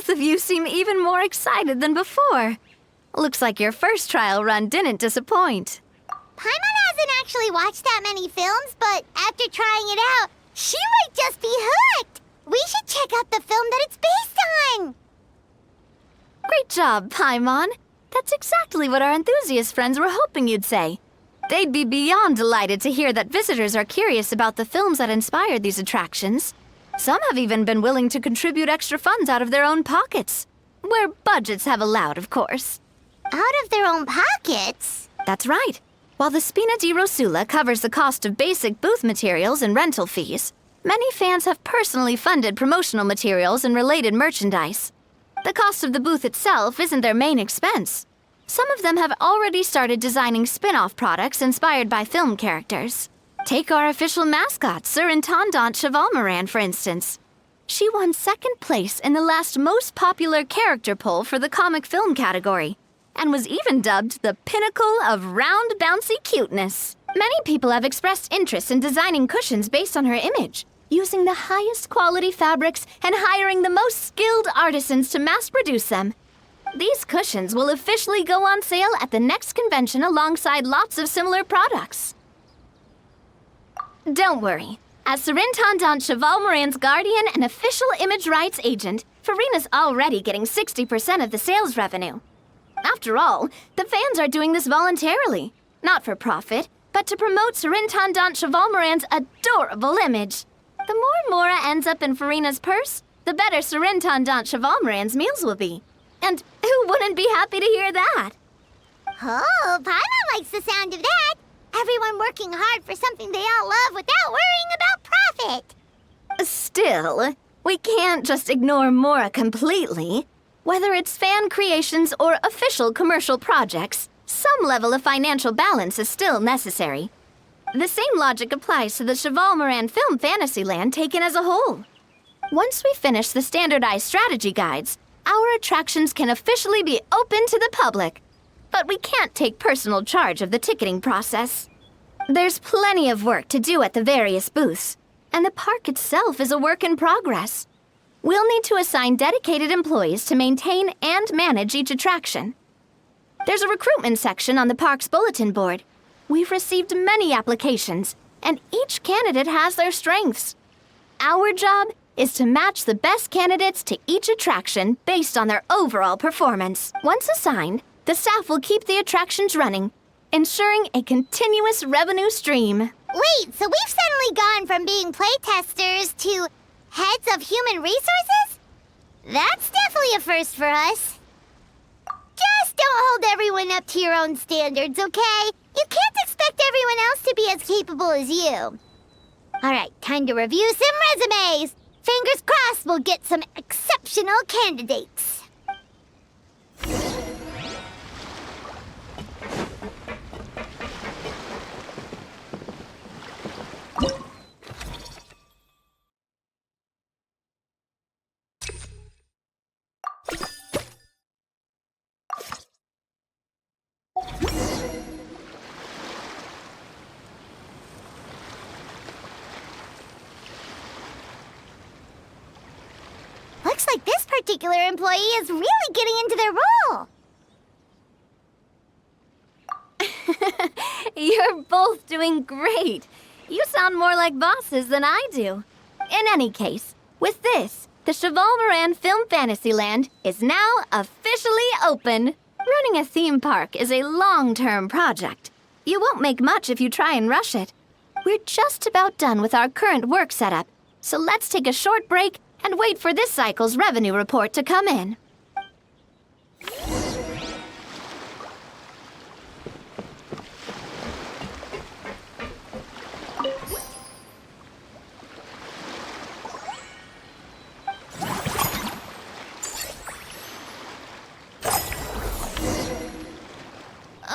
Both of you seem even more excited than before. Looks like your first trial run didn't disappoint. Paimon hasn't actually watched that many films, but after trying it out, she might just be hooked! We should check out the film that it's based on! Great job, Paimon. That's exactly what our enthusiast friends were hoping you'd say. They'd be beyond delighted to hear that visitors are curious about the films that inspired these attractions. Some have even been willing to contribute extra funds out of their own pockets. Where budgets have allowed, of course. Out of their own pockets? That's right. While the Spina di Rosula covers the cost of basic booth materials and rental fees, many fans have personally funded promotional materials and related merchandise. The cost of the booth itself isn't their main expense. Some of them have already started designing spin-off products inspired by film characters. Take our official mascot, Surintendant Chevalmoran, for instance. She won second place in the last most popular character poll for the comic film category, and was even dubbed the pinnacle of round, bouncy cuteness. Many people have expressed interest in designing cushions based on her image, using the highest quality fabrics and hiring the most skilled artisans to mass-produce them. These cushions will officially go on sale at the next convention alongside lots of similar products. Don't worry. As Surintendant Chevalmoran's guardian and official image rights agent, Farina's already getting 60% of the sales revenue. After all, the fans are doing this voluntarily, not for profit, but to promote Surintendant Chevalmoran's adorable image. The more Mora ends up in Farina's purse, the better Surintendant Chevalmoran's meals will be. And who wouldn't be happy to hear that? Oh, Paimon likes the sound of that. Everyone working hard for something they all love without worrying about profit. Still, we can't just ignore Mora completely. Whether it's fan creations or official commercial projects, some level of financial balance is still necessary. The same logic applies to the Chevalmoran Film Fantasyland taken as a whole. Once we finish the standardized strategy guides, our attractions can officially be open to the public. But we can't take personal charge of the ticketing process. There's plenty of work to do at the various booths, and the park itself is a work in progress. We'll need to assign dedicated employees to maintain and manage each attraction. There's a recruitment section on the park's bulletin board. We've received many applications, and each candidate has their strengths. Our job is to match the best candidates to each attraction based on their overall performance. Once assigned, the staff will keep the attractions running, ensuring a continuous revenue stream. Wait, so we've suddenly gone from being playtesters to heads of human resources? That's definitely a first for us. Just don't hold everyone up to your own standards, okay? You can't expect everyone else to be as capable as you. All right, time to review some resumes. Fingers crossed we'll get some exceptional candidates. particular employee is really getting into their role. You're both doing great. You sound more like bosses than I do. In any case, with this, the Cheval Moran Film Fantasyland is now officially open. Running a theme park is a long-term project. You won't make much if you try and rush it. We're just about done with our current work setup, so let's take a short break and wait for this cycle's revenue report to come in.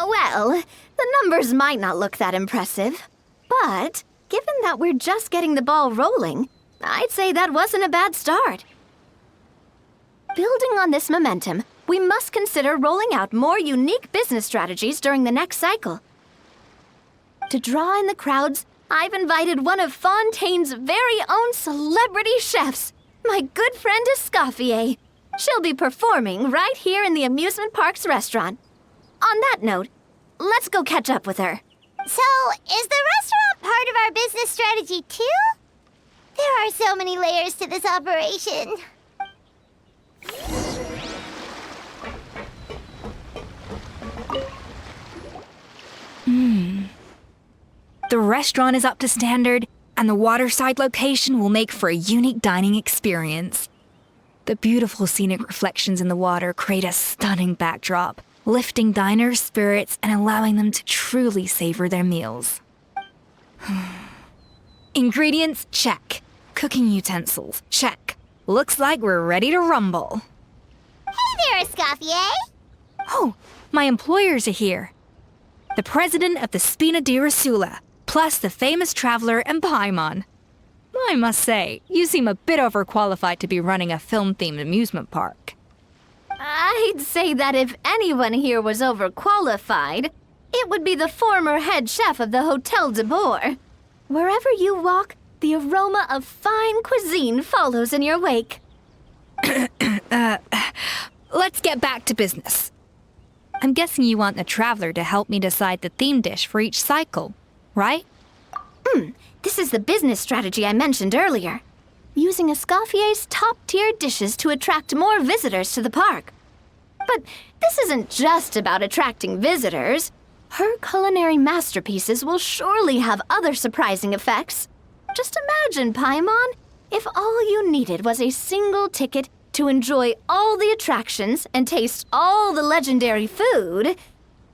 Well, the numbers might not look that impressive, but given that we're just getting the ball rolling, I'd say that wasn't a bad start. Building on this momentum, we must consider rolling out more unique business strategies during the next cycle. To draw in the crowds, I've invited one of Fontaine's very own celebrity chefs, my good friend Escoffier. She'll be performing right here in the amusement park's restaurant. On that note, let's go catch up with her. So, is the restaurant part of our business strategy too? There are so many layers to this operation. The restaurant is up to standard, and the waterside location will make for a unique dining experience. The beautiful scenic reflections in the water create a stunning backdrop, lifting diners' spirits and allowing them to truly savor their meals. Ingredients, check. Cooking utensils, check. Looks like we're ready to rumble. Hey there, Escoffier! Oh, my employers are here. The president of the Spina di Rasula, plus the famous traveler and Paimon. I must say, you seem a bit overqualified to be running a film-themed amusement park. I'd say that if anyone here was overqualified, it would be the former head chef of the Hotel de Boer. Wherever you walk, the aroma of fine cuisine follows in your wake. Let's get back to business. I'm guessing you want the traveler to help me decide the theme dish for each cycle, right? This is the business strategy I mentioned earlier. Using Escoffier's top-tier dishes to attract more visitors to the park. But this isn't just about attracting visitors. Her culinary masterpieces will surely have other surprising effects. Just imagine, Paimon, if all you needed was a single ticket to enjoy all the attractions and taste all the legendary food.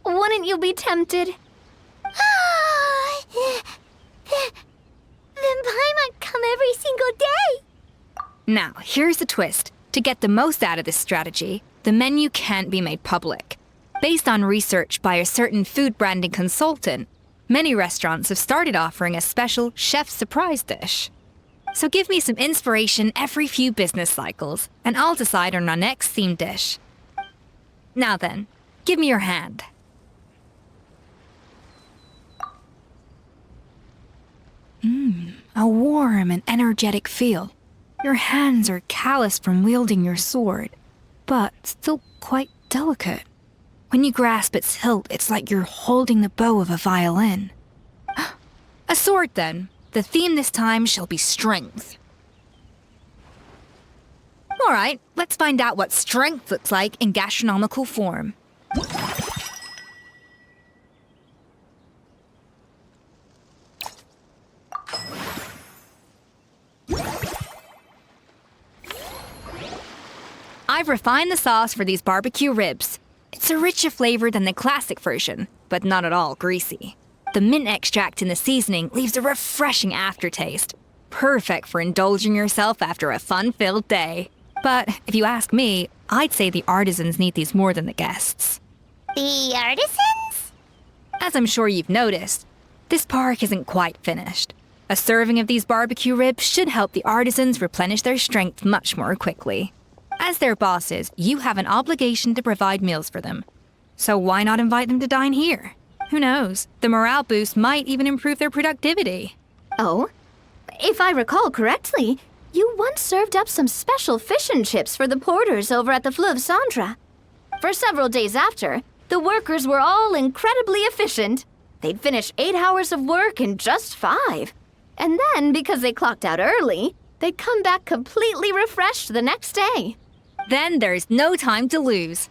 Wouldn't you be tempted? Then Paimon come every single day! Now, here's the twist. To get the most out of this strategy, the menu can't be made public. Based on research by a certain food branding consultant, many restaurants have started offering a special chef surprise dish. So give me some inspiration every few business cycles, and I'll decide on our next theme dish. Now then, give me your hand. A warm and energetic feel. Your hands are calloused from wielding your sword, but still quite delicate. When you grasp its hilt, it's like you're holding the bow of a violin. A sword, then. The theme this time shall be strength. All right, let's find out what strength looks like in gastronomical form. I've refined the sauce for these barbecue ribs. It's a richer flavor than the classic version, but not at all greasy. The mint extract in the seasoning leaves a refreshing aftertaste, perfect for indulging yourself after a fun-filled day. But if you ask me, I'd say the artisans need these more than the guests. The artisans? As I'm sure you've noticed, this park isn't quite finished. A serving of these barbecue ribs should help the artisans replenish their strength much more quickly. As their bosses, you have an obligation to provide meals for them. So why not invite them to dine here? Who knows? The morale boost might even improve their productivity. Oh, if I recall correctly, You once served up some special fish and chips for the porters over at the Fleuve Centre. For several days after, the workers were all incredibly efficient. They'd finish 8 hours of work in just 5. And then, because they clocked out early, they'd come back completely refreshed the next day. Then there's no time to lose.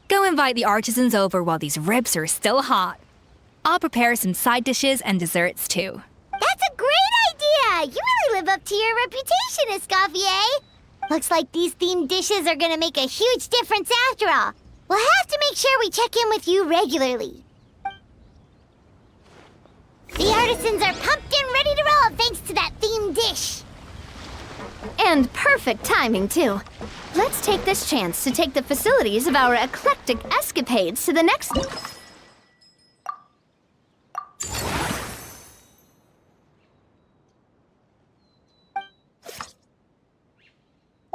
Go invite the artisans over while these ribs are still hot. I'll prepare some side dishes and desserts too. That's a great idea! You really live up to your reputation, Escoffier. Looks like these themed dishes are gonna make a huge difference after all. We'll have to make sure we check in with you regularly. The artisans are pumped and ready to roll thanks to that themed dish. And perfect timing, too. Let's take this chance to take the facilities of our Eclectic Escapades to the next...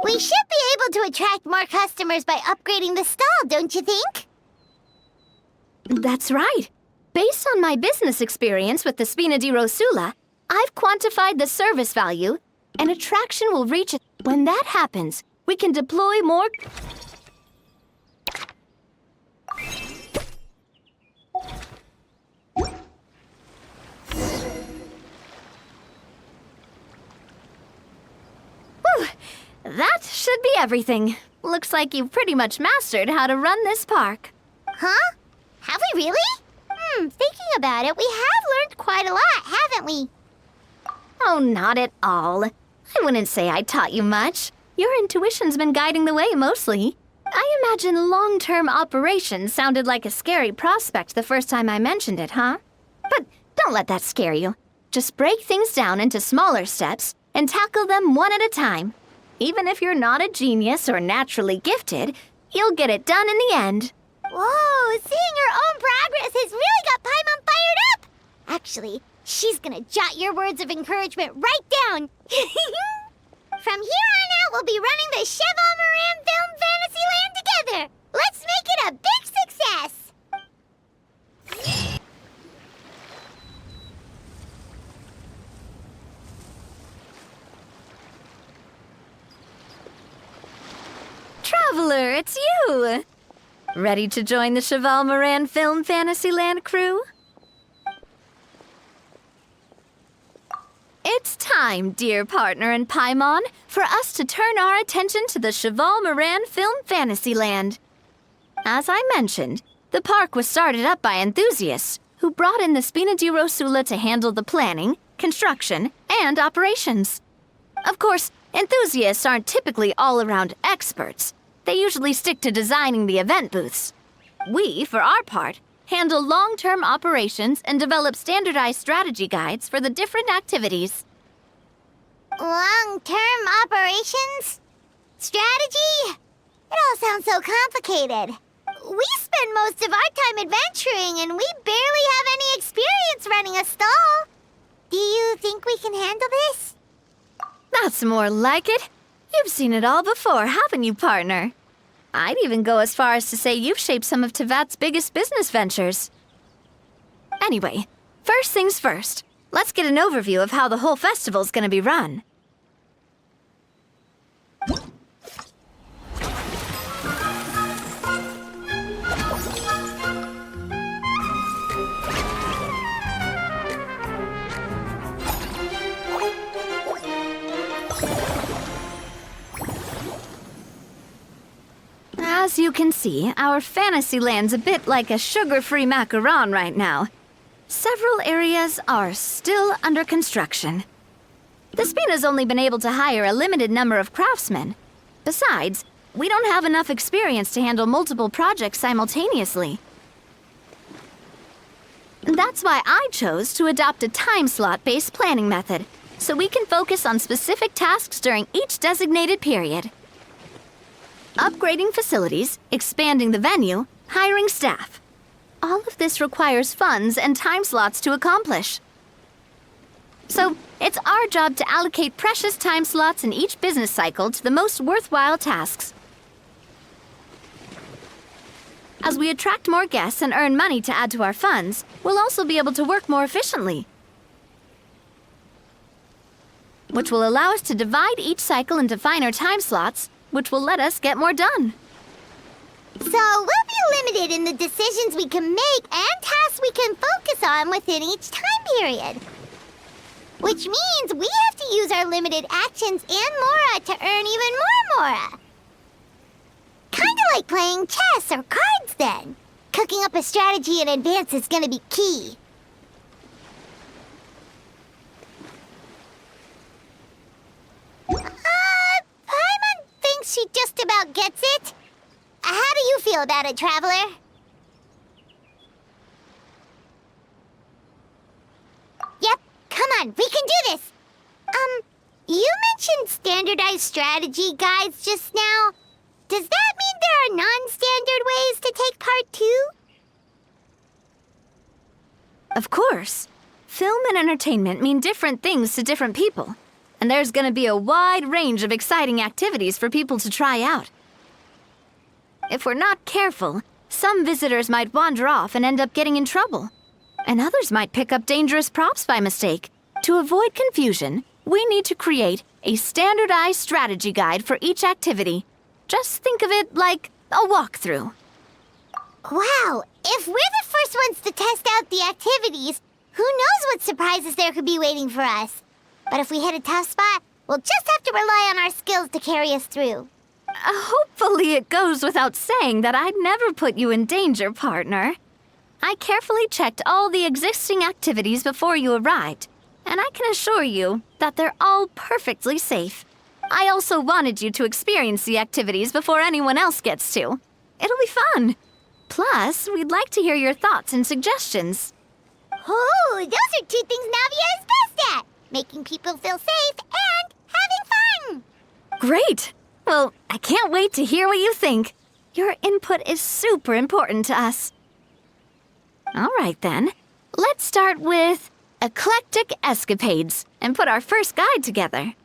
We should be able to attract more customers by upgrading the stall, don't you think? That's right. Based on my business experience with the Spina di Rosula, I've quantified the service value. An attraction will reach it. When that happens, we can deploy more... Whew. That should be everything. Looks like you've pretty much mastered how to run this park. Huh? Have we really? Thinking about it, we have learned quite a lot, haven't we? Oh, not at all. I wouldn't say I taught you much. Your intuition's been guiding the way mostly. I imagine long-term operations sounded like a scary prospect the first time I mentioned it, huh? But don't let that scare you. Just break things down into smaller steps and tackle them one at a time. Even if you're not a genius or naturally gifted, you'll get it done in the end. Whoa, seeing your own progress has really got Paimon fired up! Actually, she's gonna jot your words of encouragement right down. From here on out, we'll be running the Cheval Moran Film Fantasyland together. Let's make it a big success! Traveler, it's you! Ready to join the Cheval Moran Film Fantasyland crew? It's time, dear partner and Paimon, for us to turn our attention to the Cheval Moran Film Fantasyland. As I mentioned, the park was started up by enthusiasts who brought in the Spina di Rosula to handle the planning, construction, and operations. Of course, enthusiasts aren't typically all-around experts. They usually stick to designing the event booths. We, for our part, handle long-term operations and develop standardized strategy guides for the different activities. Long-term operations? Strategy? It all sounds so complicated. We spend most of our time adventuring, and we barely have any experience running a stall. Do you think we can handle this? That's more like it. You've seen it all before, haven't you, partner? I'd even go as far as to say you've shaped some of Tevat's biggest business ventures. Anyway, first things first. Let's get an overview of how the whole festival's gonna be run. As you can see, our Fantasyland's a bit like a sugar-free macaron right now. Several areas are still under construction. The Spina's only been able to hire a limited number of craftsmen. Besides, we don't have enough experience to handle multiple projects simultaneously. That's why I chose to adopt a time slot-based planning method, so we can focus on specific tasks during each designated period. Upgrading facilities, expanding the venue, hiring staff. All of this requires funds and time slots to accomplish. So, it's our job to allocate precious time slots in each business cycle to the most worthwhile tasks. As we attract more guests and earn money to add to our funds, we'll also be able to work more efficiently. which will allow us to divide each cycle into finer time slots, which will let us get more done. So we'll be limited in the decisions we can make and tasks we can focus on within each time period. Which means we have to use our limited actions and Mora to earn even more Mora. Kinda like playing chess or cards then. Cooking up a strategy in advance is gonna be key. Paimon thinks she just about gets it. How do you feel about it, Traveler? Yep, come on, we can do this! You mentioned standardized strategy guides just now. Does that mean there are non-standard ways to take part too? Of course. Film and entertainment mean different things to different people. And there's gonna be a wide range of exciting activities for people to try out. If we're not careful, some visitors might wander off and end up getting in trouble. And others might pick up dangerous props by mistake. To avoid confusion, we need to create a standardized strategy guide for each activity. Just think of it like a walkthrough. Wow, if we're the first ones to test out the activities, who knows what surprises there could be waiting for us? But if we hit a tough spot, we'll just have to rely on our skills to carry us through. Hopefully it goes without saying that I'd never put you in danger, partner. I carefully checked all the existing activities before you arrived, and I can assure you that they're all perfectly safe. I also wanted you to experience the activities before anyone else gets to. It'll be fun. Plus, we'd like to hear your thoughts and suggestions. Oh, those are two things Navia is best at! Making people feel safe and having fun! Great! Well, I can't wait to hear what you think. Your input is super important to us. All right, then. Let's start with Eclectic Escapades and put our first guide together.